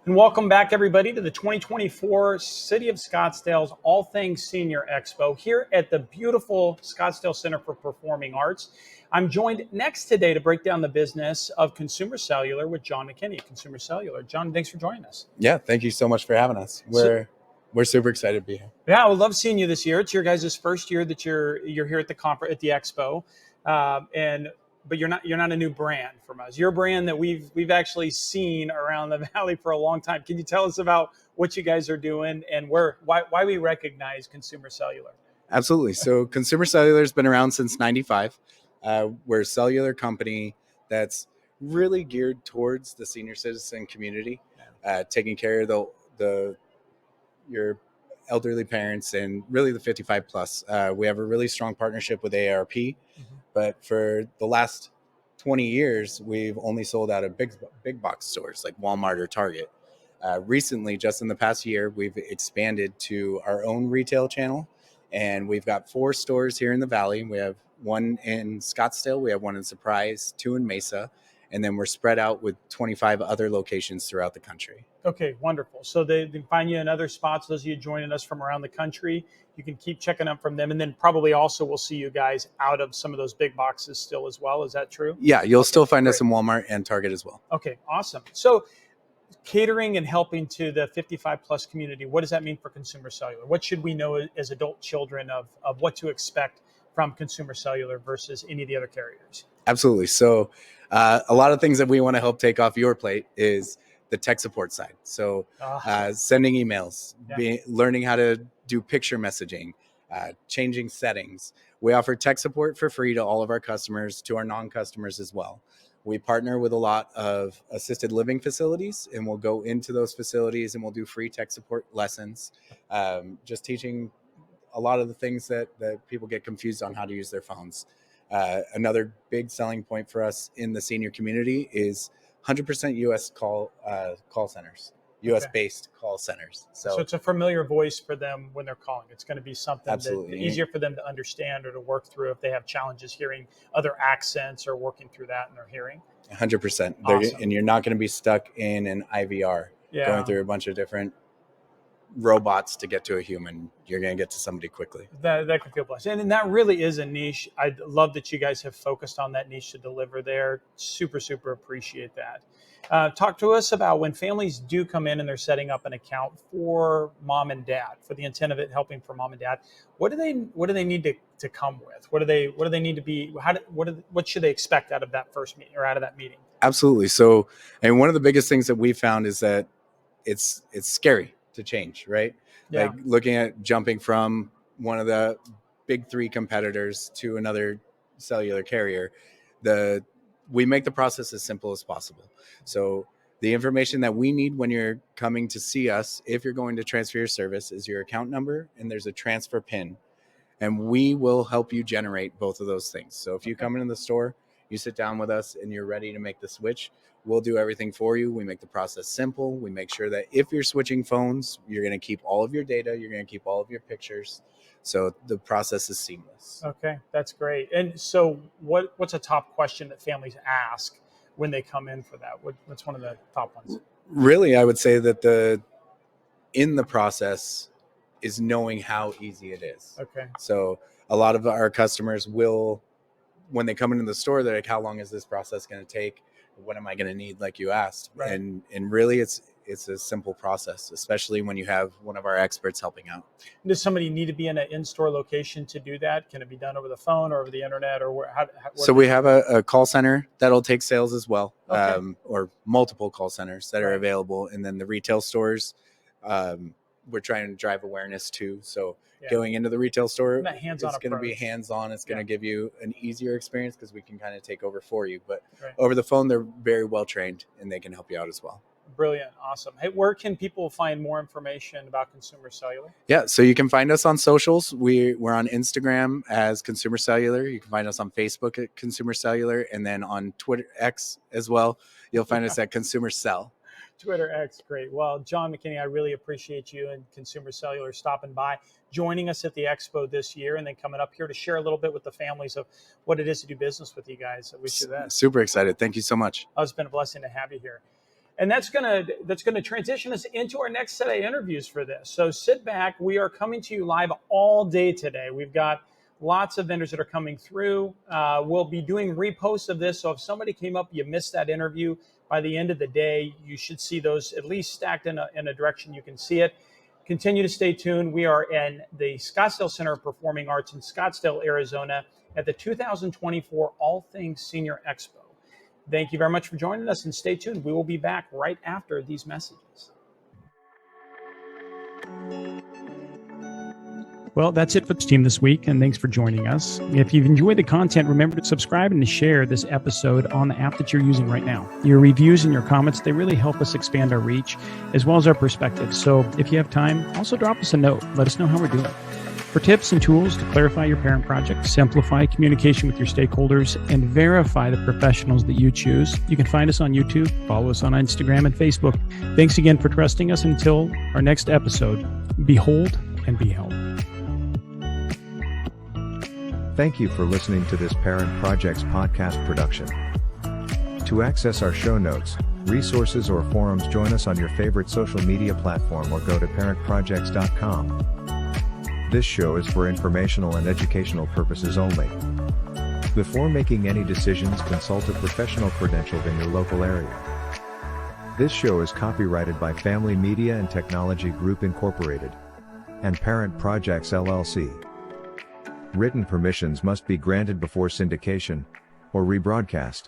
And welcome back, everybody, to the 2024 City of Scottsdale's All Things Senior Expo here at the beautiful Scottsdale Center for Performing Arts. I'm joined next today to break down the business of Consumer Cellular with John McKinney at Consumer Cellular. John, thanks for joining us. Yeah, thank you so much for having us. We're super excited to be here. Yeah, I would love seeing you this year. It's your guys' first year that you're here at the conference at the expo, but you're not a new brand from us. You're a brand that we've actually seen around the valley for a long time. Can you tell us about what you guys are doing and why we recognize Consumer Cellular? Absolutely. So Consumer Cellular has been around since '95. We're a cellular company that's really geared towards the senior citizen community, taking care of your elderly parents and really the 55 plus. We have a really strong partnership with AARP, but for the last 20 years, we've only sold out of big box stores like Walmart or Target. Recently, just in the past year, we've expanded to our own retail channel, and we've got 4 stores here in the Valley. We have one in Scottsdale, we have one in Surprise, 2 in Mesa, and then we're spread out with 25 other locations throughout the country. Okay, wonderful. So they can find you in other spots. Those of you joining us from around the country, you can keep checking up from them. And then probably also we'll see you guys out of some of those big boxes still as well. Is that true? Yeah, you'll still find us in Walmart and Target as well. Okay, awesome. So catering and helping to the 55 plus community, what does that mean for Consumer Cellular? What should we know as adult children of what to expect from Consumer Cellular versus any of the other carriers? Absolutely. So a lot of things that we want to help take off your plate is the tech support side. So sending emails, learning how to do picture messaging, changing settings. We offer tech support for free to all of our customers, to our non-customers as well. We partner with a lot of assisted living facilities, and we'll go into those facilities and we'll do free tech support lessons, just teaching a lot of the things that people get confused on how to use their phones. Another big selling point for us in the senior community is 100% U.S. call centers, U.S.-based call centers. So it's a familiar voice for them when they're calling. It's going to be something that's easier for them to understand or to work through if they have challenges hearing other accents or working through that in their hearing. 100%. Awesome. And you're not going to be stuck in an IVR going through a bunch of different robots to get to a human. You're going to get to somebody quickly. That can feel blessed. And that really is a niche. I love that you guys have focused on that niche to deliver there. Super, super appreciate that. Talk to us about when families do come in and they're setting up an account for mom and dad, for the intent of it helping for mom and dad. What do they need to come with? What do they need to be? What should they expect out of that first meeting or out of that meeting? Absolutely. So, and one of the biggest things that we found is that it's scary to change, right? Yeah. Like looking at jumping from one of the big 3 competitors to another cellular carrier, we make the process as simple as possible. So the information that we need when you're coming to see us, if you're going to transfer your service, is your account number, and there's a transfer PIN, and we will help you generate both of those things. So if you come into the store, you sit down with us and you're ready to make the switch, we'll do everything for you. We make the process simple. We make sure that if you're switching phones, you're going to keep all of your data. You're going to keep all of your pictures. So the process is seamless. Okay, that's great. And so what's a top question that families ask when they come in for that? What's one of the top ones? Really, I would say that in the process is knowing how easy it is. Okay. So a lot of our customers will, when they come into the store, they're like, how long is this process going to take? What am I going to need? Like you asked. Right. And really it's a simple process, especially when you have one of our experts helping out. Does somebody need to be in an in-store location to do that? Can it be done over the phone or over the internet, or so we have a call center that'll take sales as well, okay. Or multiple call centers that are available. And then the retail stores, we're trying to drive awareness too. So going into the retail store, it's going to be hands-on. It's going to give you an easier experience because we can kind of take over for you. But over the phone, they're very well trained and they can help you out as well. Brilliant. Awesome. Hey, where can people find more information about Consumer Cellular? Yeah, so you can find us on socials. We're on Instagram as Consumer Cellular. You can find us on Facebook at Consumer Cellular, and then on Twitter X as well. You'll find us at Consumer Cell. Twitter X, great. Well, John McKinney, I really appreciate you and Consumer Cellular stopping by, joining us at the expo this year, and then coming up here to share a little bit with the families of what it is to do business with you guys. I wish you that. Super excited. Thank you so much. It's been a blessing to have you here. And that's gonna transition us into our next set of interviews for this. So sit back. We are coming to you live all day today. We've got lots of vendors that are coming through. We'll be doing reposts of this. So if somebody came up, you missed that interview, by the end of the day, you should see those at least stacked in a direction you can see it. Continue to stay tuned. We are in the Scottsdale Center of Performing Arts in Scottsdale, Arizona at the 2024 All Things Senior Expo. Thank you very much for joining us, and stay tuned. We will be back right after these messages. Well, that's it for the team this week, and thanks for joining us. If you've enjoyed the content, remember to subscribe and to share this episode on the app that you're using right now. Your reviews and your comments, they really help us expand our reach as well as our perspective. So if you have time, also drop us a note. Let us know how we're doing. For tips and tools to clarify your parent project, simplify communication with your stakeholders, and verify the professionals that you choose, you can find us on YouTube, follow us on Instagram and Facebook. Thanks again for trusting us. Until our next episode, behold and be held. Thank you for listening to this Parent Projects podcast production. To access our show notes, resources, or forums, join us on your favorite social media platform or go to parentprojects.com. This show is for informational and educational purposes only. Before making any decisions, consult a professional credentialed in your local area. This show is copyrighted by Family Media and Technology Group Incorporated and Parent Projects LLC. Written permissions must be granted before syndication or rebroadcast.